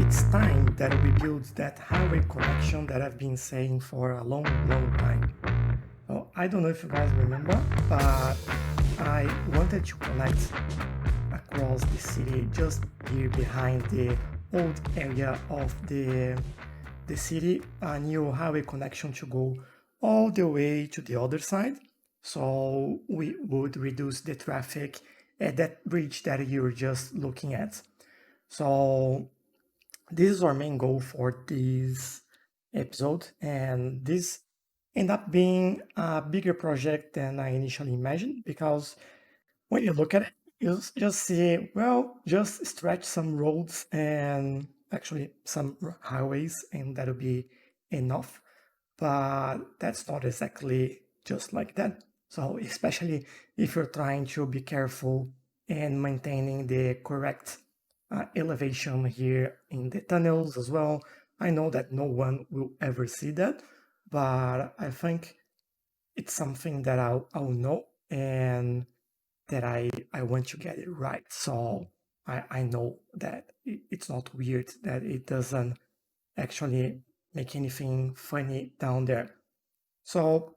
it's time that we build that highway connection that I've been saying for a long, long time. Well, I don't know if you guys remember, but I wanted to connect across the city just here behind the old area of the city, a new highway connection to go all the way to the other side. So we would reduce the traffic at that bridge that you're just looking at. So this is our main goal for this episode, and this ended up being a bigger project than I initially imagined because when you look at it, you just see, well, just stretch some roads and actually some highways, and that'll be enough. But that's not exactly just like that. So, especially if you're trying to be careful and maintaining the correct elevation here in the tunnels as well. I know that no one will ever see that, but I think it's something that I'll know and that I want to get it right. So I know that it's not weird, that it doesn't actually make anything funny down there. So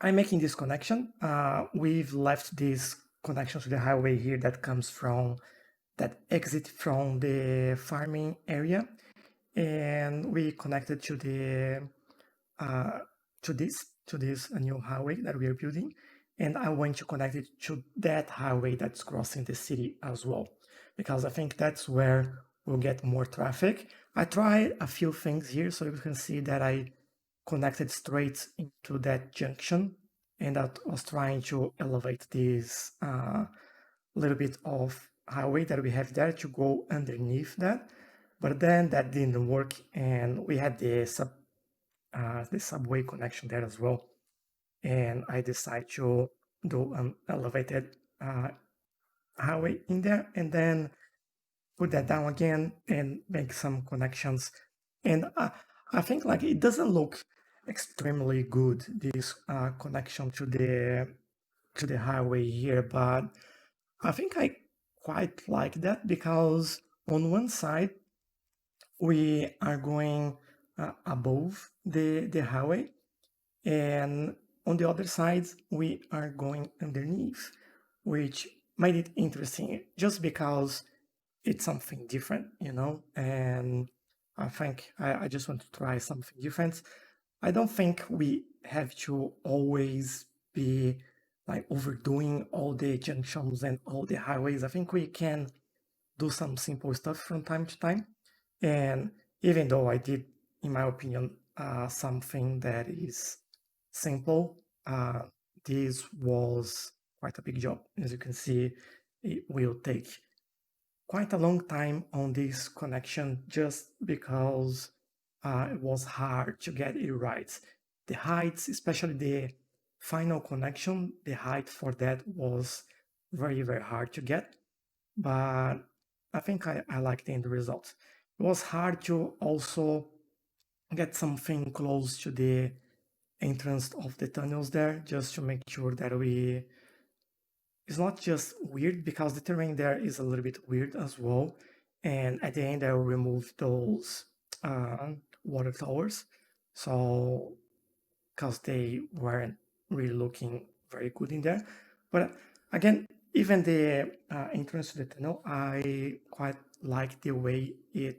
I'm making this connection. We've left this connection to the highway here that comes from that exit from the farming area, and we connected to the uh, to this new highway that we are building, and I want to connect it to that highway that's crossing the city as well, because I think that's where we'll get more traffic. I tried a few things here, so you can see that I connected straight into that junction, and I was trying to elevate this little bit of highway that we have there to go underneath that, but then that didn't work, and we had the subway connection there as well, and I decided to do an elevated highway in there, and then put that down again and make some connections. And I think like it doesn't look extremely good, this connection to the highway here, but I think I quite like that because on one side we are going above the highway, and on the other side we are going underneath, which made it interesting just because it's something different, and I think I just want to try something different. I don't think we have to always be like overdoing all the junctions and all the highways. I think we can do some simple stuff from time to time. And even though I did, in my opinion, something that is simple, this was quite a big job. As you can see, it will take quite a long time on this connection just because it was hard to get it right. The heights, especially the final connection, the height for that was very, very hard to get. But I think I like the end result. It was hard to also get something close to the entrance of the tunnels there, just to make sure that it's not just weird, because the terrain there is a little bit weird as well. And at the end, I will remove those water towers. So, because they weren't really looking very good in there. But again, even the entrance to the tunnel, I quite like the way it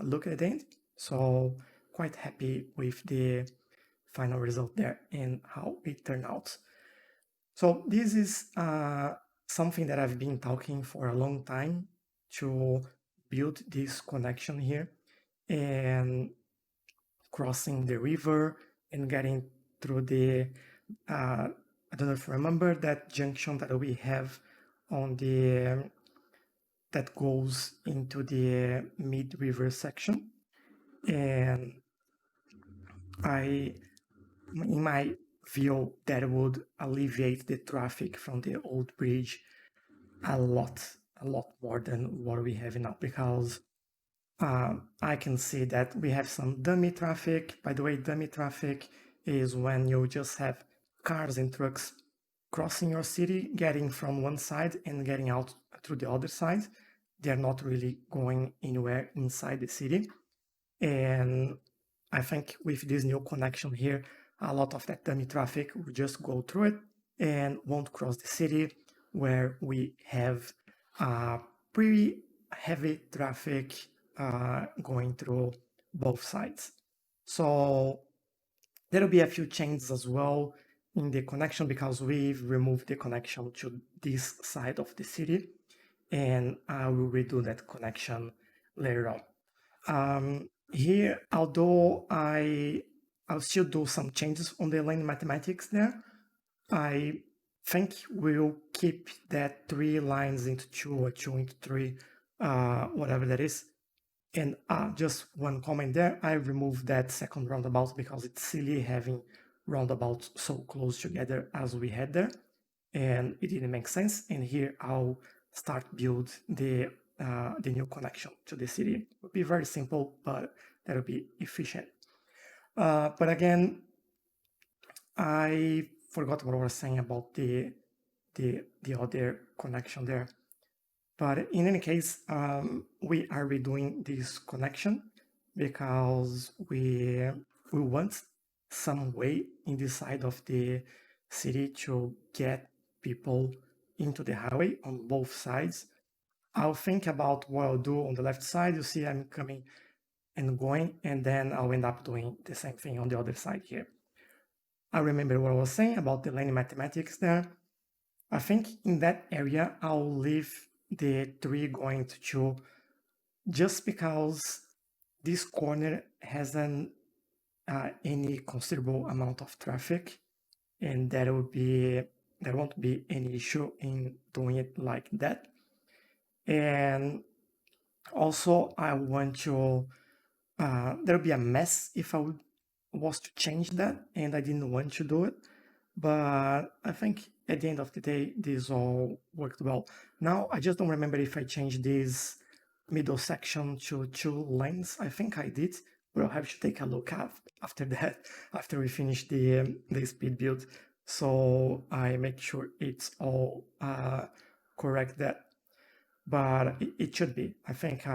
looked at the end. So, quite happy with the final result there and how it turned out. So this is something that I've been talking for a long time, to build this connection here and crossing the river and getting through the, I don't know if you remember that junction that we have on the, that goes into the mid-river section. And in my view, that would alleviate the traffic from the old bridge a lot more than what we have now, because I can see that we have some dummy traffic. By the way, dummy traffic is when you just have cars and trucks crossing your city, getting from one side and getting out through the other side. they're not really going anywhere inside the city. And I think with this new connection here, a lot of that dummy traffic will just go through it and won't cross the city, where we have pretty heavy traffic going through both sides. So there will be a few changes as well in the connection, because we've removed the connection to this side of the city, and I will redo that connection later on. Here, although I'll still do some changes on the lane mathematics there, I think we'll keep that 3 lines into 2 or 2 into 3, whatever that is. And just one comment there, I removed that second roundabout because it's silly having roundabouts so close together as we had there, and it didn't make sense. And here I'll start build the new connection to the city. It will be very simple, but that'll be efficient. But again, I forgot what I was saying about the other connection there. But in any case, we are redoing this connection because we want some way in the side of the city to get people into the highway on both sides. I'll think about what I'll do on the left side. You see I'm coming and going, and then I'll end up doing the same thing on the other side here. I remember what I was saying about the linear mathematics there. I think in that area, I'll leave the 3 going to 2 just because this corner hasn't any considerable amount of traffic, and there won't be any issue in doing it like that. And also, I want to there'll be a mess if I was to change that, and I didn't want to do it. But I think at the end of the day, this all worked well. Now, I just don't remember if I changed this middle section to 2 lanes. I think I did, but I'll have to take a look after that, after we finish the speed build. So I make sure it's all correct that. But it should be. I think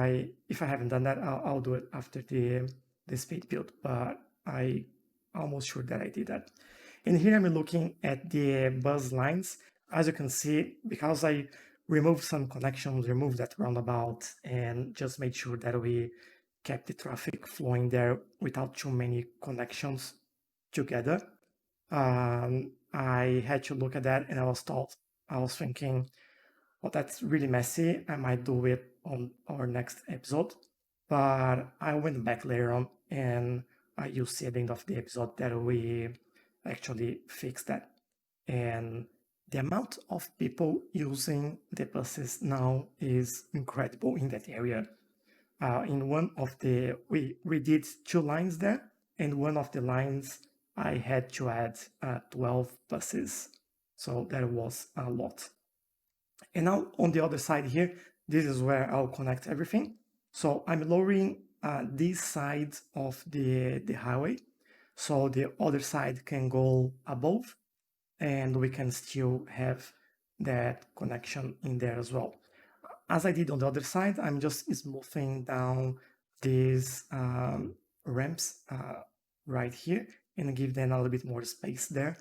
if I haven't done that, I'll do it after the speed build. But I almost sure that I did that. And here I'm looking at the bus lines. As you can see, because I removed some connections, removed that roundabout, and just made sure that we kept the traffic flowing there without too many connections together. I had to look at that, and I was thinking, well, that's really messy. I might do it on our next episode. But I went back later on, and you'll see at the end of the episode that we actually fixed that. And the amount of people using the buses now is incredible in that area. In one of we did 2 lines there, and one of the lines I had to add 12 buses. So that was a lot. And now on the other side here, this is where I'll connect everything. So I'm lowering this side of the highway, so the other side can go above, and we can still have that connection in there as well. As I did on the other side, I'm just smoothing down these ramps right here and give them a little bit more space there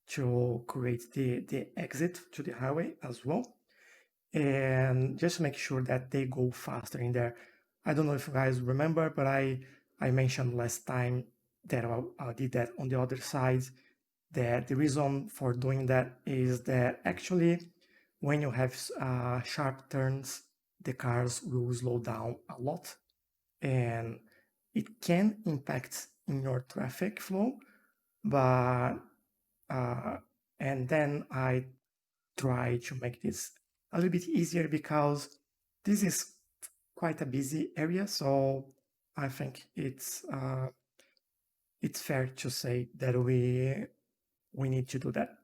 to create the exit to the highway as well. And just make sure that they go faster in there. I don't know if you guys remember, but I mentioned last time that I did that on the other side, that the reason for doing that is that actually when you have sharp turns, the cars will slow down a lot, and it can impact in your traffic flow. But and then I try to make this a little bit easier because this is quite a busy area, so I think it's fair to say that we need to do that.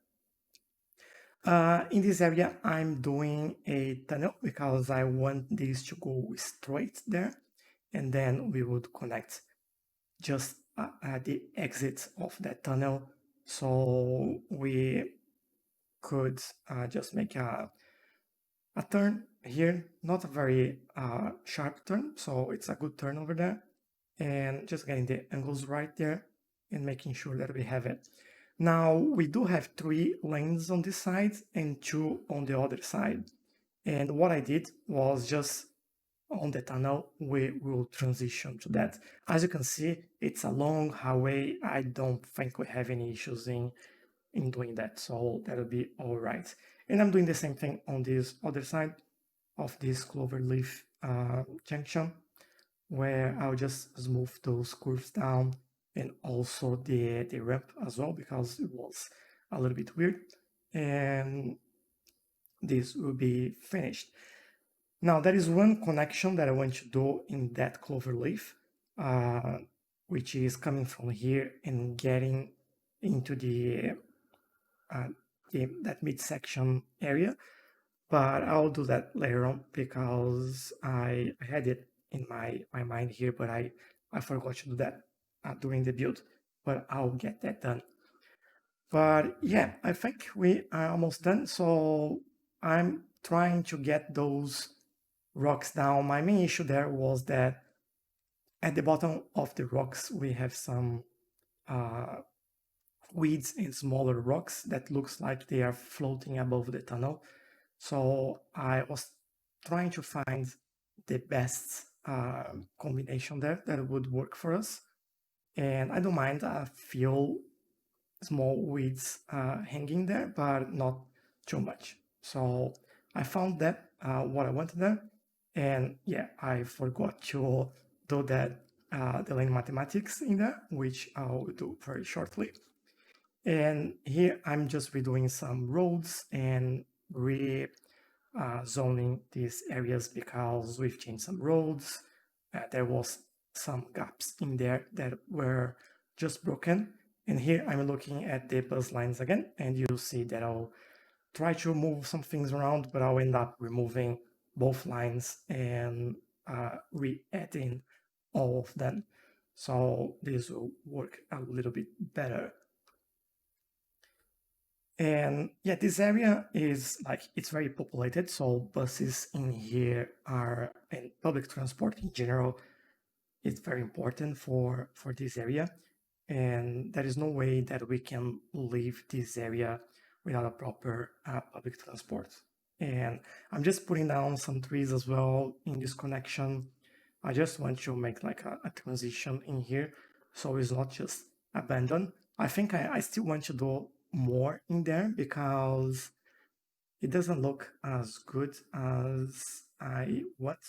In this area, I'm doing a tunnel because I want this to go straight there, and then we would connect just at the exit of that tunnel, so we could just make a turn here, not a very sharp turn, so it's a good turn over there. And just getting the angles right there and making sure that we have it. Now, we do have 3 lanes on this side and 2 on the other side. And what I did was just on the tunnel, we will transition to that. As you can see, it's a long highway. I don't think we have any issues in doing that, so that'll be all right. And I'm doing the same thing on this other side of this cloverleaf junction, where I'll just smooth those curves down and also the ramp as well, because it was a little bit weird. And this will be finished. Now, there is one connection that I want to do in that cloverleaf, uh, which is coming from here and getting into uh, that midsection area. But I'll do that later on because I had it in my mind here, but I forgot to do that during the build. But I'll get that done. But yeah, I think we are almost done. So I'm trying to get those rocks down. My main issue there was that at the bottom of the rocks, we have some uh, weeds and smaller rocks that looks like they are floating above the tunnel. So I was trying to find the best combination there that would work for us. And I don't mind a few small weeds hanging there, but not too much. So I found that what I wanted there. And yeah, I forgot to do that the lane mathematics in there, which I'll do very shortly. And here I'm just redoing some roads and zoning these areas because we've changed some roads. There was some gaps in there that were just broken. And here I'm looking at the bus lines again, and you'll see that I'll try to move some things around, but I'll end up removing both lines and re-adding all of them. So this will work a little bit better. And yeah, this area is like, it's very populated. So buses in here are, and public transport in general, is very important for this area. And there is no way that we can leave this area without a proper public transport. And I'm just putting down some trees as well in this connection. I just want to make like a transition in here so it's not just abandoned. I think I still want to do more in there because it doesn't look as good as I want,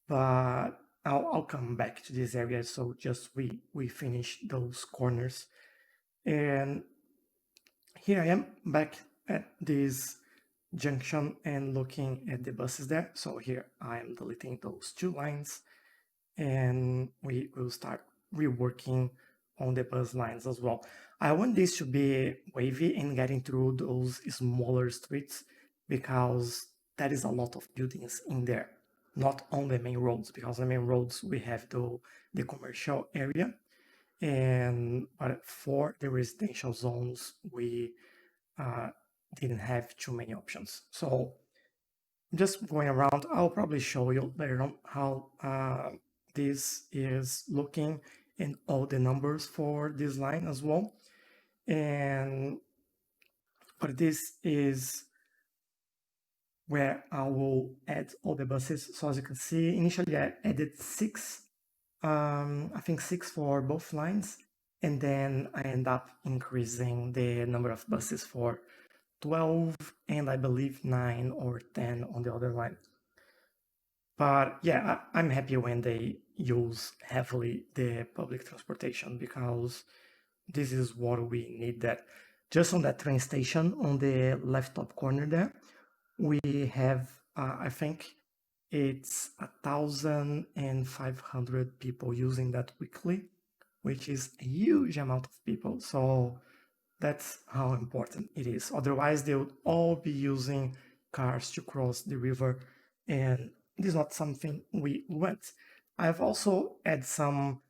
but I'll come back to this area. So just we finish those corners. And here I am back at this junction and looking at the buses there. So here I am deleting those 2 lines and we will start reworking on the bus lines as well. I want this to be wavy and getting through those smaller streets because there is a lot of buildings in there, not on the main roads, because on the main roads we have the commercial area, and but for the residential zones we uh, didn't have too many options. So just going around, I'll probably show you later on how this is looking and all the numbers for this line as well. And but this is where I will add all the buses. So as you can see, initially I added 6, I think 6 for both lines, and then I end up increasing the number of buses for 12 and I believe 9 or 10 on the other line. But yeah, I'm happy when they use heavily the public transportation because this is what we need. That just on that train station on the left top corner there, we have I think it's 1,500 people using that weekly, which is a huge amount of people. So that's how important it is. Otherwise, they would all be using cars to cross the river, and it is not something we want. I've also had some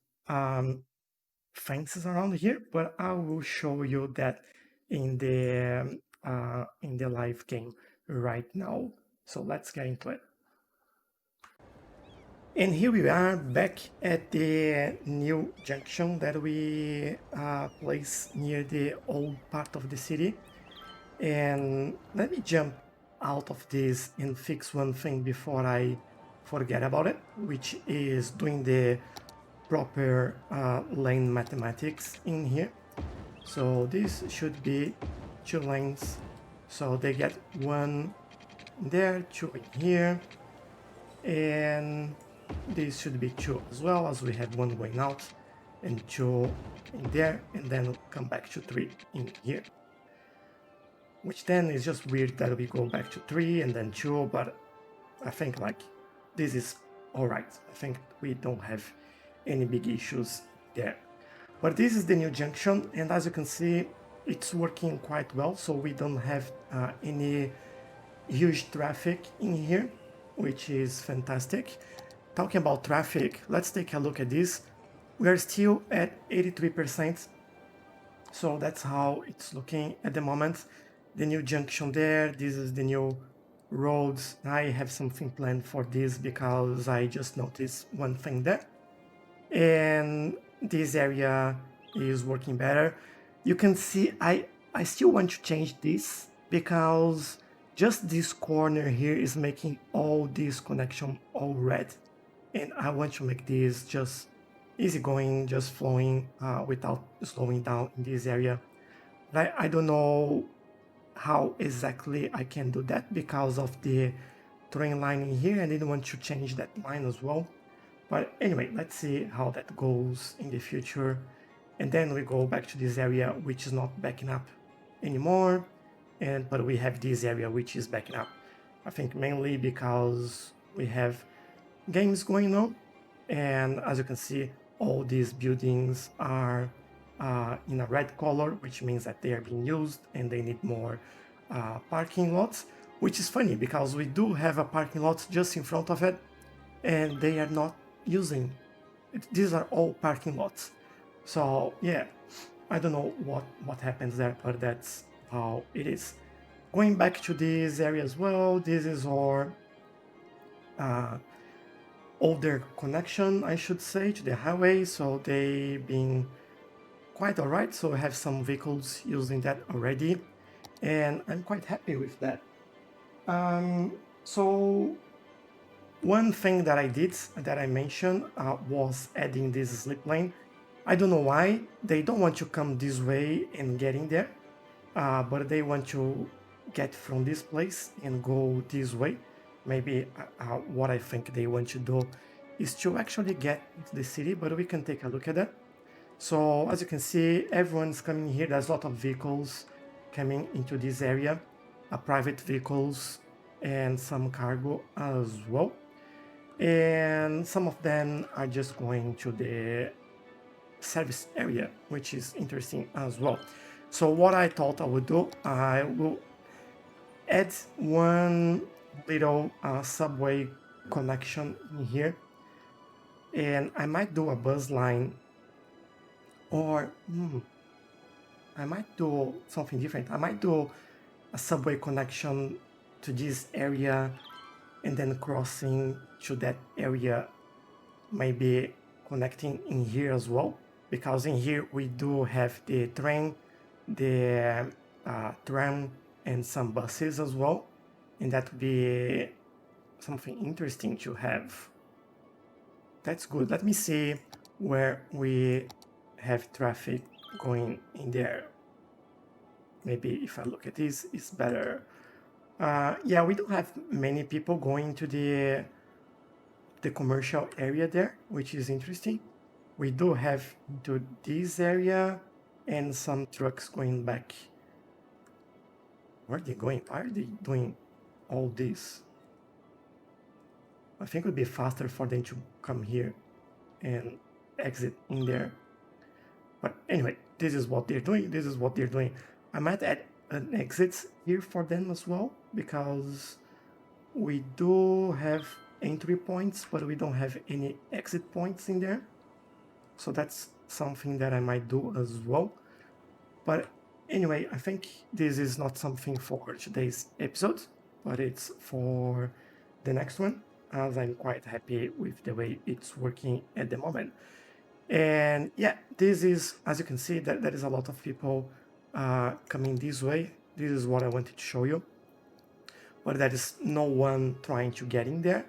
fences around here, but I will show you that in the live game right now. So let's get into it. And here we are back at the new junction that we placed near the old part of the city. And let me jump out of this and fix one thing before I forget about it, which is doing the proper lane mathematics in here. So this should be 2 lanes. So they get 1 there, 2 in here, and this should be 2 as well, as we have 1 going out and 2 in there, and then come back to 3 in here. Which then is just weird that we go back to 3 and then 2, but I think like this is alright. I think we don't have any big issues there. But this is the new junction, and as you can see, it's working quite well, so we don't have any huge traffic in here, which is fantastic. Talking about traffic, let's take a look at this. We are still at 83%, so that's how it's looking at the moment. The new junction there, this is the new roads. I have something planned for this because I just noticed one thing there. And this area is working better. You can see I still want to change this because just this corner here is making all this connection all red, and I want to make this just easygoing, just flowing without slowing down in this area. But I don't know how exactly I can do that because of the train line in here. I didn't want to change that line as well. But anyway, let's see how that goes in the future. And then we go back to this area, which is not backing up anymore. But we have this area, which is backing up. I think mainly because we have games going on. And as you can see, all these buildings are in a red color, which means that they are being used and they need more parking lots, which is funny because we do have a parking lot just in front of it and they are not using it. These are all parking lots. So yeah, I don't know what happens there, but that's how it is. Going back to this area as well, this is our older connection, I should say, to the highway, so they been quite alright. So I have some vehicles using that already, and I'm quite happy with that. So one thing that I did, that I mentioned, was adding this slip lane. I don't know why they don't want to come this way and get in there, but they want to get from this place and go this way. Maybe what I think they want to do is to actually get into the city, but we can take a look at that. So as you can see, everyone's coming here. There's a lot of vehicles coming into this area, private vehicles and some cargo as well. And some of them are just going to the service area, which is interesting as well. So what I thought I would do, I will add one little subway connection in here, and I might do a bus line, or I might do something different. I might do a subway connection to this area and then crossing to that area, maybe connecting in here as well, because in here we do have the train, the tram, and some buses as well, and that would be something interesting to have. That's good. Let me see where we have traffic going in there. Maybe if I look at this, it's better. Yeah, we don't have many people going to the commercial area there, which is interesting. We do have to this area and some trucks going back. Where are they going? Why are they doing all this? I think it would be faster for them to come here and exit in there. But anyway, this is what they're doing. This is what they're doing. I might add an exit here for them as well, because we do have entry points, but we don't have any exit points in there. So that's something that I might do as well. But anyway, I think this is not something for today's episode, but it's for the next one, as I'm quite happy with the way it's working at the moment. And yeah, this is, as you can see, that there is a lot of people coming this way. This is what I wanted to show you, but there is no one trying to get in there,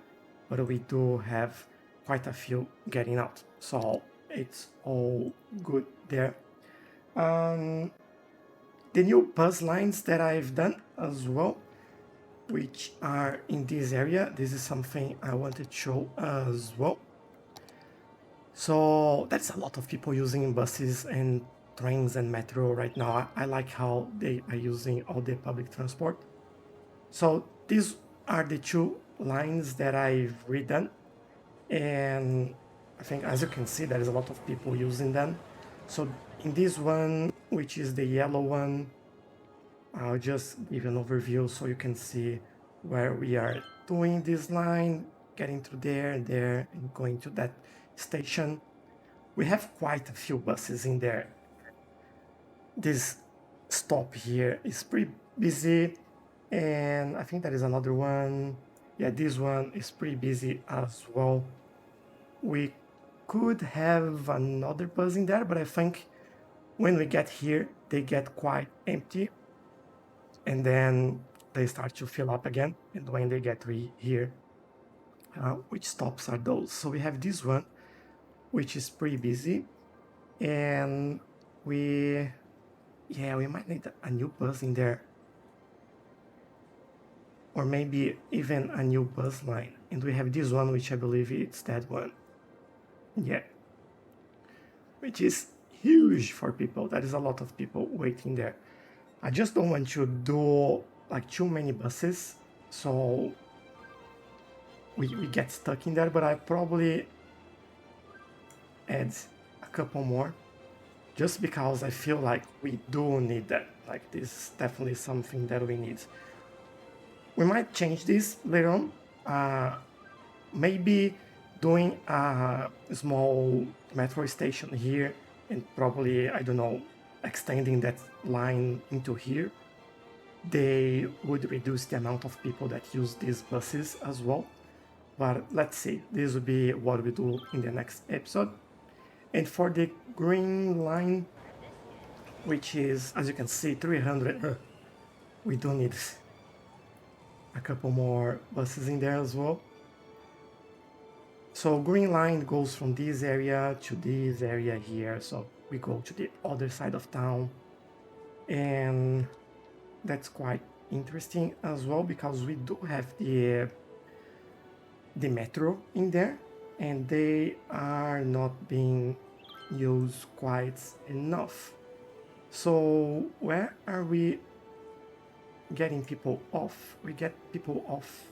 but we do have quite a few getting out, so it's all good there. um, the new bus lines that I've done as well, which are in this area, this is something I wanted to show as well. So that's a lot of people using buses and trains and metro right now. I like how they are using all the public transport. So these are the two lines that I've redone. And I think, as you can see, there is a lot of people using them. So in this one, which is the yellow one, I'll just give an overview so you can see where we are doing this line, getting through there, and going to that station. We have quite a few buses in there. This stop here is pretty busy, and I think there is another one. Yeah, this one is pretty busy as well. We could have another bus in there, but I think when we get here, they get quite empty, and then they start to fill up again. And when they get here, which stops are those? So we have this one, which is pretty busy, and we might need a new bus in there, or maybe even a new bus line. And we have this one, which I believe it's that one. Yeah, which is huge for people. There is a lot of people waiting there. I just don't want to do like too many buses, so we get stuck in there, but I probably add a couple more just because I feel like we do need that. Like, this is definitely something that we need. We might change this later on. Maybe doing a small metro station here, and probably, I don't know, extending that line into here. They would reduce the amount of people that use these buses as well. But let's see, this will be what we do in the next episode. And for the green line, which is, as you can see, 300, we do need a couple more buses in there as well. So green line goes from this area to this area here. So we go to the other side of town. And that's quite interesting as well, because we do have the metro in there, and they are not being used quite enough. So where are we getting people off? We get people off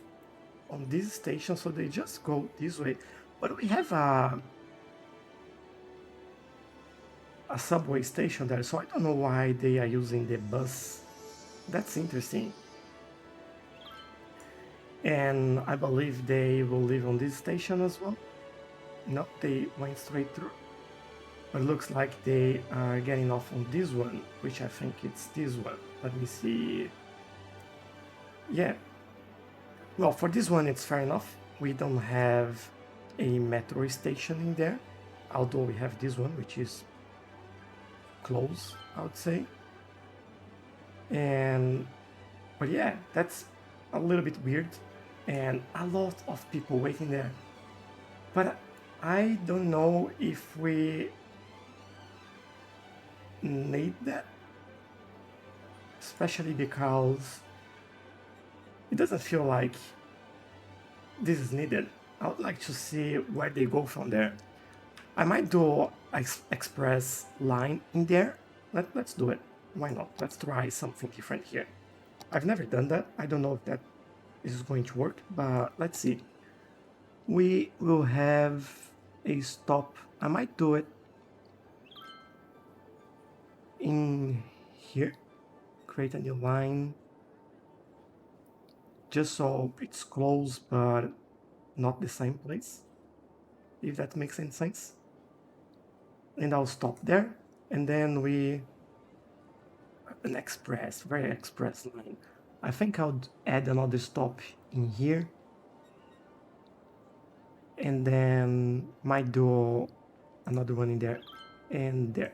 on this station, so they just go this way. But we have a subway station there, so I don't know why they are using the bus. That's interesting. And I believe they will leave on this station as well. No, they went straight through. But it looks like they are getting off on this one, which I think it's this one. Let me see. Yeah. Well, for this one, it's fair enough. We don't have a metro station in there, although we have this one, which is close, I would say. But yeah, that's a little bit weird, and a lot of people waiting there. But I don't know if we need that, especially because it doesn't feel like this is needed. I would like to see where they go from there. I might do express line in there. Let's do it. Why not? Let's try something different here. I've never done that. I don't know if that is going to work, but let's see. We will have a stop. I might do it in here. Create a new line. Just so it's close, but not the same place. If that makes any sense. And I'll stop there. And then an express, very express line. I think I'll add another stop in here, and then might do another one in there and there.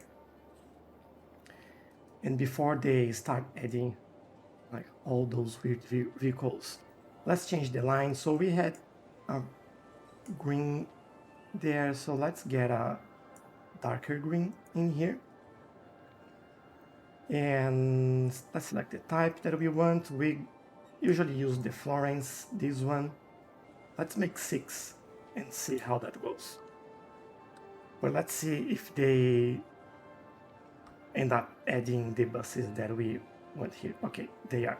And before they start adding like all those weird vehicles, let's change the line. So we had a green there, so let's get a darker green in here. And let's select the type that we want. We usually use the Florence, this one. Let's make 6 and see how that goes. But let's see if they end up adding the buses that we want here. Okay, they are.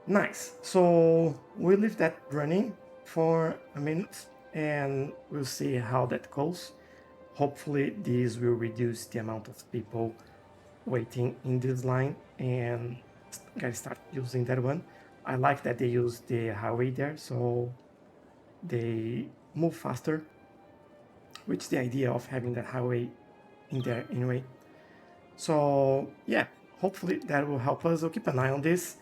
Nice. So we'll leave that running for a minute and we'll see how that goes. Hopefully this will reduce the amount of people waiting in this line and guys start using that one. I like that they use the highway there, so they move faster, which is the idea of having that highway in there anyway. So yeah, hopefully that will help us. We'll keep an eye on this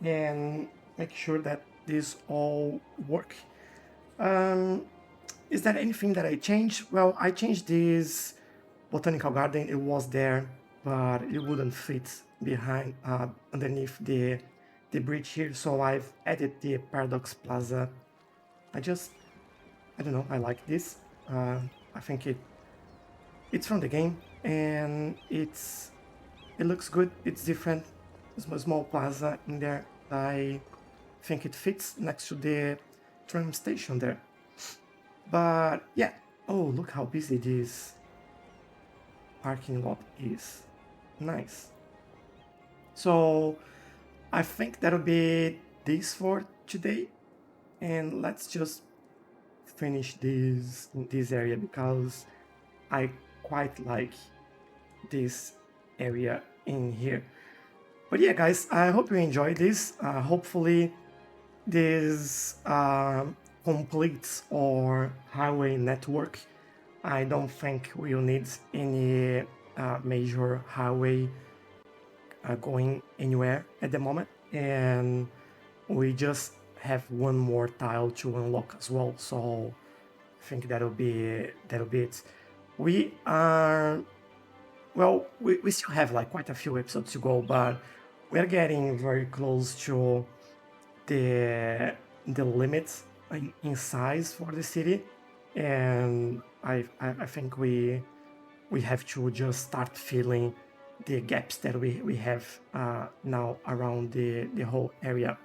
and make sure that this all work. Is there anything that I changed? Well, I changed this botanical garden. It was there, but it wouldn't fit behind underneath the bridge here, so I've added the Paradox Plaza. I don't know, I like this. I think it's from the game and it looks good. It's different. There's a small plaza in there. I think it fits next to the tram station there. But yeah, oh, look how busy this parking lot is. Nice. So I think that'll be this for today, and let's just finish this area because I quite like this area in here. But yeah, guys, I hope you enjoyed this. Hopefully this completes our highway network. I don't think we'll need any major highway going anywhere at the moment, and we just have one more tile to unlock as well, so I think that'll be it. We are, well, we still have like quite a few episodes to go, but we're getting very close to the limit in size for the city, and I think we have to just start filling the gaps that we have now around the whole area.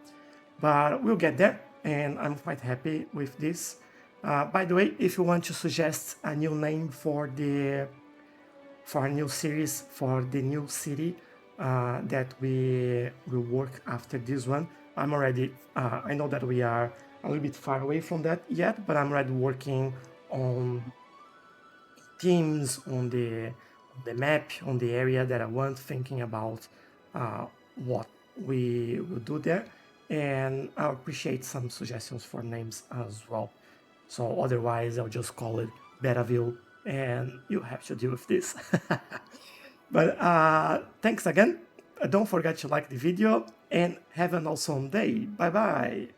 But we'll get there, and I'm quite happy with this. By the way, if you want to suggest a new name for a new series for the new city that we will work after this one, I'm already, I know that we are a little bit far away from that yet, but I'm already working on themes, on the map, on the area that I want, thinking about what we will do there, and I appreciate some suggestions for names as well. So otherwise I'll just call it Betaville and you have to deal with this. But thanks again. Don't forget to like the video and have an awesome day. Bye bye.